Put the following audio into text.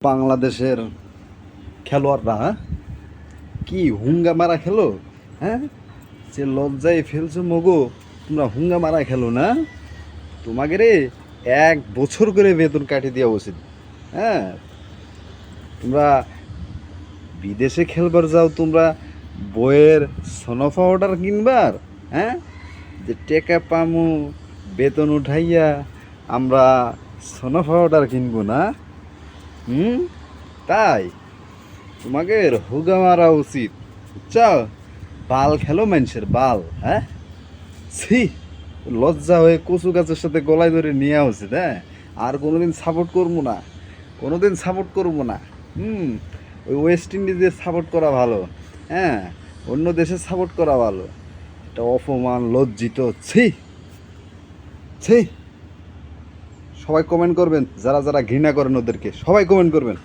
বাংলাদেশের খেলোয়াড়রা কি হুঙ্গা মারা খেলো। হ্যাঁ, যে লজ্জায় ফেলছো মগো, তোমরা হুঙ্গা মারা খেলো না? তোমাকে রে 1 বছর করে বেতন কাটিয়ে দেওয়া উচিত। হ্যাঁ, তোমরা বিদেশে খেলবার যাও, তোমরা বইয়ের সনফা অর্ডার কিনবার। হ্যাঁ, যে টেকা পামু বেতন উঠাইয়া আমরা সনফা অর্ডার কিনবো না? হুম, তাই তোমাকে হুগা মারা উচিত, বুঝছো? বাল খেলো মানুষের বাল। হ্যাঁ, ছি, লজ্জা হয়ে কচু গাছের সাথে গলায় ধরে নেওয়া উচিত। হ্যাঁ, আর কোনোদিন সাপোর্ট করবো না, কোনোদিন সাপোর্ট করবো না। হুম, ওই ওয়েস্ট ইন্ডিজের সাপোর্ট করা ভালো। হ্যাঁ, অন্য দেশের সাপোর্ট করা ভালো। এটা অপমান, লজ্জিত। ছি ছি। সবাই কমেন্ট করবেন, যারা যারা ঘৃণা করেন ওদেরকে সবাই কমেন্ট করবেন।